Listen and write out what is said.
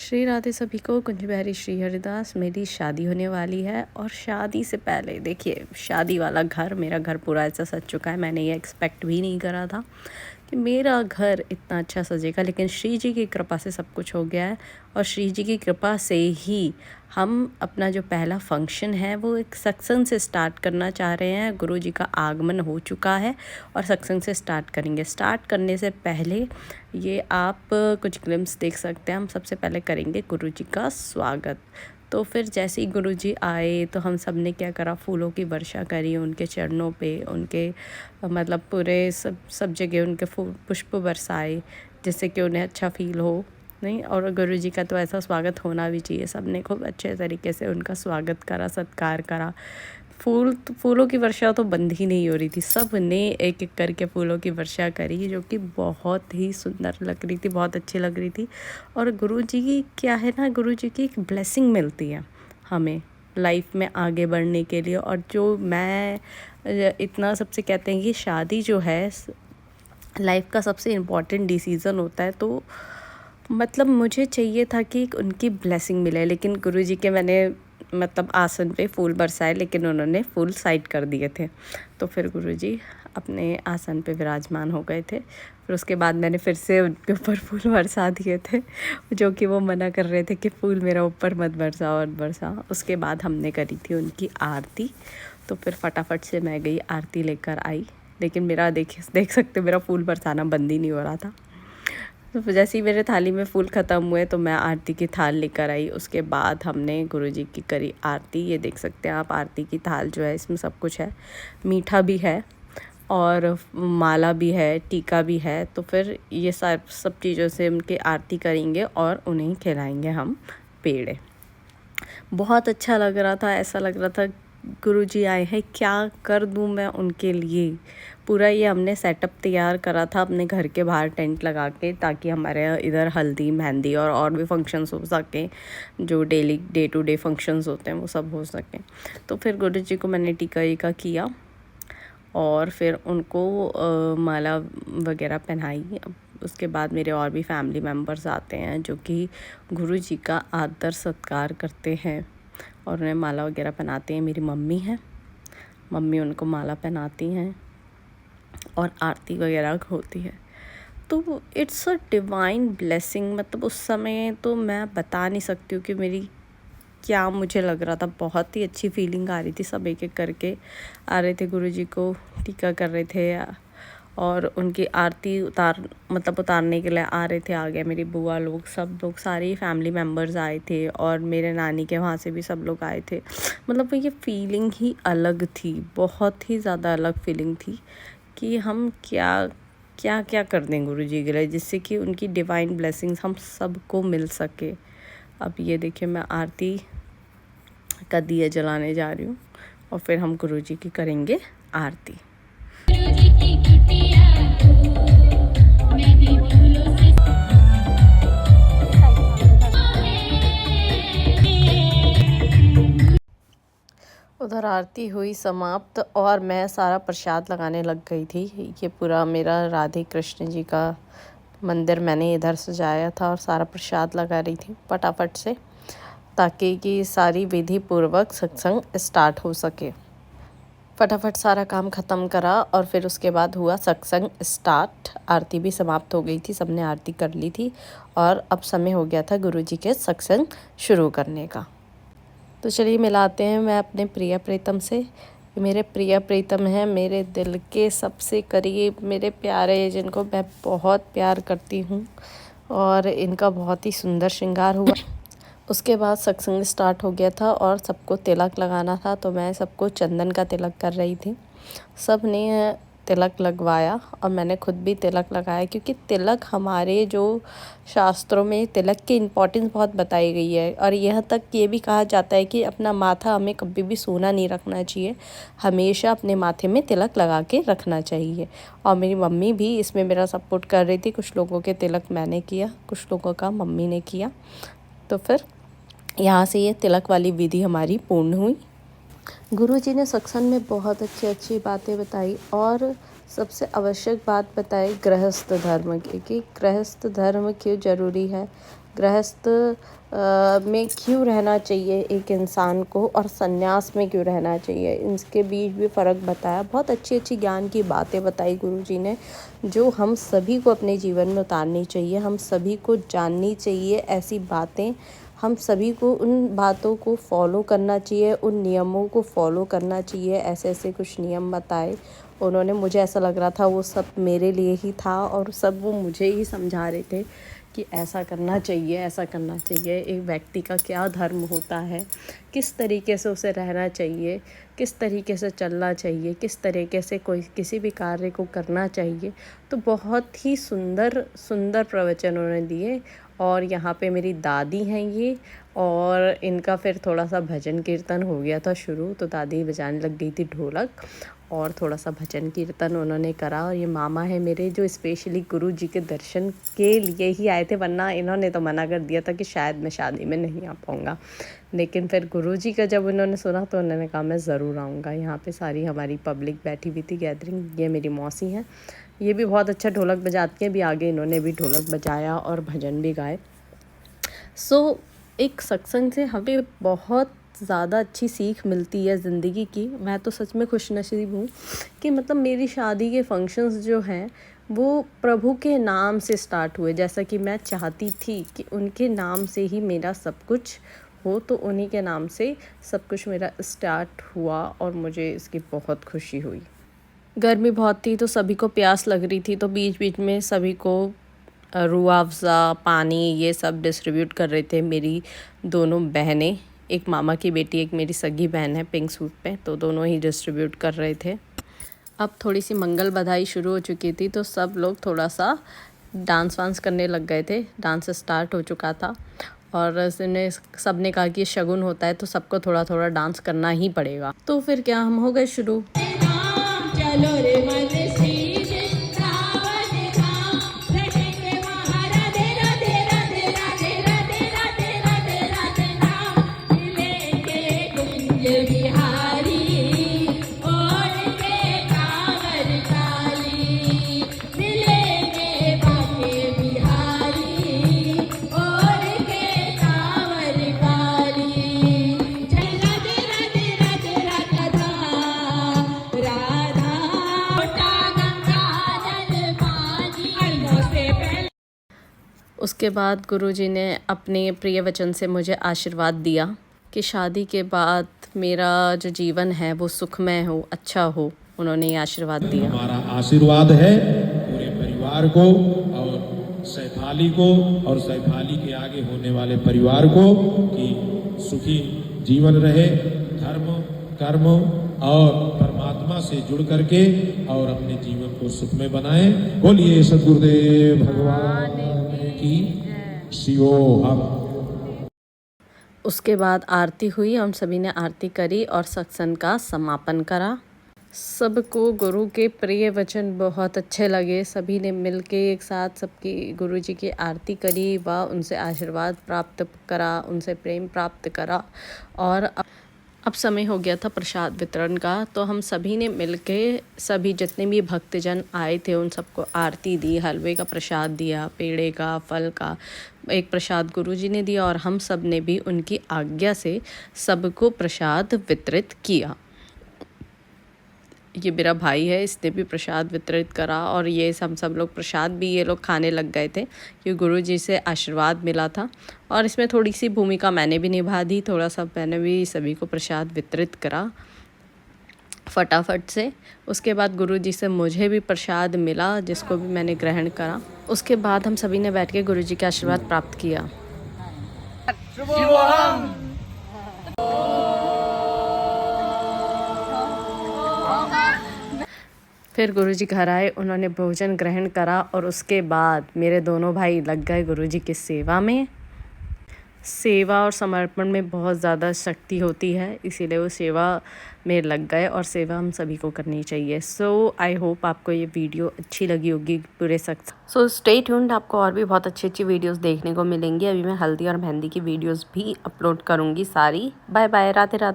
श्री राधे सभी को। कुंज बिहारी श्री हरिदास। मेरी शादी होने वाली है और शादी से पहले देखिए शादी वाला घर, मेरा घर पूरा ऐसा सज चुका है। मैंने ये एक्सपेक्ट भी नहीं करा था कि मेरा घर इतना अच्छा सजेगा, लेकिन श्री जी की कृपा से सब कुछ हो गया है। और श्री जी की कृपा से ही हम अपना जो पहला फंक्शन है वो एक सत्संग से स्टार्ट करना चाह रहे हैं। गुरु जी का आगमन हो चुका है और सत्संग से स्टार्ट करेंगे। स्टार्ट करने से पहले ये आप कुछ ग्लिम्स देख सकते हैं। हम सबसे पहले करेंगे गुरु जी का स्वागत। तो फिर जैसे ही गुरु जी आए तो हम सब ने क्या करा, फूलों की वर्षा करी उनके चरणों पे, उनके मतलब पूरे सब जगह उनके पुष्प बरसाए, जिससे कि उन्हें अच्छा फील हो। नहीं, और गुरु जी का तो ऐसा स्वागत होना भी चाहिए। सब ने खूब अच्छे तरीके से उनका स्वागत करा, सत्कार करा। फूलों की वर्षा तो बंद ही नहीं हो रही थी। सब ने एक एक करके फूलों की वर्षा करी, जो कि बहुत ही सुंदर लग रही थी, बहुत अच्छी लग रही थी। और गुरु जी की क्या है ना, गुरु जी की एक ब्लेसिंग मिलती है हमें लाइफ में आगे बढ़ने के लिए। और जो मैं इतना सबसे कहते हैं कि शादी जो है लाइफ का सबसे इम्पॉर्टेंट डिसीज़न होता है, तो मतलब मुझे चाहिए था कि उनकी ब्लेसिंग मिले। लेकिन गुरु जी के मैंने मतलब आसन पे फूल बरसाए, लेकिन उन्होंने फूल साइड कर दिए थे। तो फिर गुरु जी अपने आसन पे विराजमान हो गए थे। फिर उसके बाद मैंने फिर से उनके ऊपर फूल बरसा दिए थे, जो कि वो मना कर रहे थे कि फूल मेरा ऊपर मत बरसा और बरसा। उसके बाद हमने करी थी उनकी आरती। तो फिर फटाफट से मैं गई, आरती लेकर आई। लेकिन मेरा देख सकते मेरा फूल बरसाना बंद ही नहीं हो रहा था। तो जैसे ही मेरे थाली में फूल ख़त्म हुए तो मैं आरती की थाल लेकर आई। उसके बाद हमने गुरुजी की करी आरती। ये देख सकते हैं आप, आरती की थाल जो है इसमें सब कुछ है, मीठा भी है और माला भी है, टीका भी है। तो फिर ये सब चीज़ों से उनकी आरती करेंगे और उन्हें खिलाएंगे हम पेड़े। बहुत अच्छा लग रहा था, ऐसा लग रहा था गुरुजी आए हैं, क्या कर दूं मैं उनके लिए। पूरा ये हमने सेटअप तैयार करा था अपने घर के बाहर टेंट लगा के, ताकि हमारे इधर हल्दी मेहंदी और भी फंक्शंस हो सकें, जो डे टू डे फंक्शंस होते हैं वो सब हो सकें। तो फिर गुरुजी को मैंने टीका किया और फिर उनको माला वगैरह पहनाई। उसके बाद मेरे और भी फैमिली मेम्बर्स आते हैं जो कि गुरु जी का आदर सत्कार करते हैं और उन्हें माला वगैरह पहनाते हैं। मेरी मम्मी है, मम्मी उनको माला पहनाती हैं और आरती वगैरह होती है। तो इट्स अ डिवाइन ब्लेसिंग। मतलब उस समय तो मैं बता नहीं सकती हूँ कि मेरी क्या मुझे लग रहा था। बहुत ही अच्छी फीलिंग आ रही थी। सब एक एक करके आ रहे थे, गुरुजी को टीका कर रहे थे और उनकी आरती उतारने के लिए आ रहे थे। आ गए मेरी बुआ लोग, सब लोग, सारे फैमिली मेम्बर्स आए थे और मेरे नानी के वहाँ से भी सब लोग आए थे। मतलब ये फीलिंग ही अलग थी, बहुत ही ज़्यादा अलग फीलिंग थी कि हम क्या कर दें गुरु जी के लिए, जिससे कि उनकी डिवाइन ब्लेसिंग्स हम सबको मिल सके। अब ये देखिए मैं आरती का दिया जलाने जा रही हूँ और फिर हम गुरु जी की करेंगे आरती। उधर आरती हुई समाप्त और मैं सारा प्रसाद लगाने लग गई थी। ये पूरा मेरा राधे कृष्ण जी का मंदिर मैंने इधर सजाया था और सारा प्रसाद लगा रही थी फटाफट से, ताकि कि सारी विधि पूर्वक सत्संग स्टार्ट हो सके। फटाफट सारा काम ख़त्म करा और फिर उसके बाद हुआ सत्संग स्टार्ट। आरती भी समाप्त हो गई थी, सबने आरती कर ली थी और अब समय हो गया था गुरुजी के सत्संग शुरू करने का। तो चलिए मिलाते हैं मैं अपने प्रिय प्रीतम से। मेरे प्रिय प्रीतम हैं मेरे दिल के सबसे करीब, मेरे प्यारे, जिनको मैं बहुत प्यार करती हूँ। और इनका बहुत ही सुंदर श्रृंगार हुआ। उसके बाद सत्संग स्टार्ट हो गया था और सबको तिलक लगाना था, तो मैं सबको चंदन का तिलक कर रही थी। सब ने तिलक लगवाया और मैंने खुद भी तिलक लगाया, क्योंकि तिलक हमारे जो शास्त्रों में तिलक की इम्पोर्टेंस बहुत बताई गई है। और यह तक ये भी कहा जाता है कि अपना माथा हमें कभी भी सोना नहीं रखना चाहिए, हमेशा अपने माथे में तिलक लगा के रखना चाहिए। और मेरी मम्मी भी इसमें मेरा सपोर्ट कर रही थी। कुछ लोगों के तिलक मैंने किया, कुछ लोगों का मम्मी ने किया। तो फिर यहाँ से ये तिलक वाली विधि हमारी पूर्ण हुई। गुरुजी ने सत्संग में बहुत अच्छी बातें बताई और सबसे आवश्यक बात बताई गृहस्थ धर्म की, कि गृहस्थ धर्म क्यों ज़रूरी है। गृहस्थ में क्यों रहना चाहिए एक इंसान को और सन्यास में क्यों रहना चाहिए, इनके बीच भी फ़र्क बताया। बहुत अच्छी अच्छी ज्ञान की बातें बताई गुरुजी ने, जो हम सभी को अपने जीवन में उतारनी चाहिए, हम सभी को जाननी चाहिए ऐसी बातें। हम सभी को उन बातों को फॉलो करना चाहिए, उन नियमों को फॉलो करना चाहिए। ऐसे ऐसे कुछ नियम बताए उन्होंने, मुझे ऐसा लग रहा था वो सब मेरे लिए ही था और सब वो मुझे ही समझा रहे थे कि ऐसा करना चाहिए, ऐसा करना चाहिए। एक व्यक्ति का क्या धर्म होता है, किस तरीके से उसे रहना चाहिए, किस तरीके से चलना चाहिए, किस तरीके से कोई किसी भी कार्य को करना चाहिए। तो बहुत ही सुंदर सुंदर प्रवचन उन्होंने दिए। और यहाँ पे मेरी दादी हैं ये, और इनका फिर थोड़ा सा भजन कीर्तन हो गया था शुरू, तो दादी बजाने लग गई थी ढोलक और थोड़ा सा भजन कीर्तन उन्होंने करा। और ये मामा है मेरे जो स्पेशली गुरु जी के दर्शन के लिए ही आए थे, वरना इन्होंने तो मना कर दिया था कि शायद मैं शादी में नहीं आ पाऊँगा। लेकिन फिर गुरु जी का जब उन्होंने सुना तो उन्होंने कहा मैं ज़रूर आऊँगा। यहाँ पे सारी हमारी पब्लिक बैठी हुई थी गैदरिंग। ये मेरी मौसी हैं, ये भी बहुत अच्छा ढोलक बजाती हैं, भी आगे इन्होंने भी ढोलक बजाया और भजन भी गाए। सो एक सत्संग से हमें बहुत ज़्यादा अच्छी सीख मिलती है ज़िंदगी की। मैं तो सच में खुशनसीब हूँ कि मतलब मेरी शादी के फंक्शंस जो हैं वो प्रभु के नाम से स्टार्ट हुए। जैसा कि मैं चाहती थी कि उनके नाम से ही मेरा सब कुछ हो, तो उन्हीं के नाम से सब कुछ मेरा स्टार्ट हुआ और मुझे इसकी बहुत खुशी हुई। गर्मी बहुत थी तो सभी को प्यास लग रही थी, तो बीच बीच में सभी को रूह अफ़ज़ा, पानी ये सब डिस्ट्रीब्यूट कर रहे थे मेरी दोनों बहनें। एक मामा की बेटी, एक मेरी सगी बहन है पिंक सूट पे, तो दोनों ही डिस्ट्रीब्यूट कर रहे थे। अब थोड़ी सी मंगल बधाई शुरू हो चुकी थी, तो सब लोग थोड़ा सा डांस वांस करने लग गए थे। डांस स्टार्ट हो चुका था और सब ने कहा कि शगुन होता है तो सबको थोड़ा थोड़ा डांस करना ही पड़ेगा। तो फिर क्या, हम हो गए शुरू। चलो रे उसके बाद गुरुजी ने अपने प्रिय वचन से मुझे आशीर्वाद दिया कि शादी के बाद मेरा जो जीवन है वो सुखमय हो, अच्छा हो। उन्होंने ये आशीर्वाद दिया। हमारा आशीर्वाद है पूरे परिवार को और सैफाली को और सैफाली के आगे होने वाले परिवार को कि सुखी जीवन रहे, धर्म कर्म और परमात्मा से जुड़ करके और अपने जीवन को सुखमय बनाएं। बोलिए सद्गुरुदेव भगवान की शिवोहम। उसके बाद आरती हुई, हम सभी ने आरती करी और सत्संग का समापन करा। सबको गुरु के प्रिय वचन बहुत अच्छे लगे। सभी ने मिलके एक साथ सबकी गुरु जी की आरती करी व उनसे आशीर्वाद प्राप्त करा, उनसे प्रेम प्राप्त करा। और अब समय हो गया था प्रसाद वितरण का, तो हम सभी ने मिलके, सभी जितने भी भक्तजन आए थे उन सबको आरती दी, हलवे का प्रसाद दिया, पेड़े का, फल का एक प्रसाद गुरुजी ने दिया और हम सब ने भी उनकी आज्ञा से सबको प्रसाद वितरित किया। ये मेरा भाई है, इसने भी प्रसाद वितरित करा और ये हम सब लोग प्रसाद भी ये लोग खाने लग गए थे क्योंकि गुरुजी से आशीर्वाद मिला था। और इसमें थोड़ी सी भूमिका मैंने भी निभा दी, थोड़ा सा मैंने भी सभी को प्रसाद वितरित करा फटाफट से। उसके बाद गुरुजी से मुझे भी प्रसाद मिला जिसको भी मैंने ग्रहण करा। उसके बाद हम सभी ने बैठ के गुरुजी का आशीर्वाद प्राप्त किया। फिर गुरुजी घर आए, उन्होंने भोजन ग्रहण करा और उसके बाद मेरे दोनों भाई लग गए गुरुजी की सेवा में। सेवा और समर्पण में बहुत ज़्यादा शक्ति होती है, इसीलिए वो सेवा में लग गए और सेवा हम सभी को करनी चाहिए। सो आई होप आपको ये वीडियो अच्छी लगी होगी पूरे सख्त। सो स्टे ट्यून्ड, आपको और भी बहुत अच्छी अच्छी वीडियोस देखने को मिलेंगी। अभी मैं हल्दी और मेहंदी की वीडियोस भी अपलोड करूँगी सारी। Bye bye, Radhe Radhe.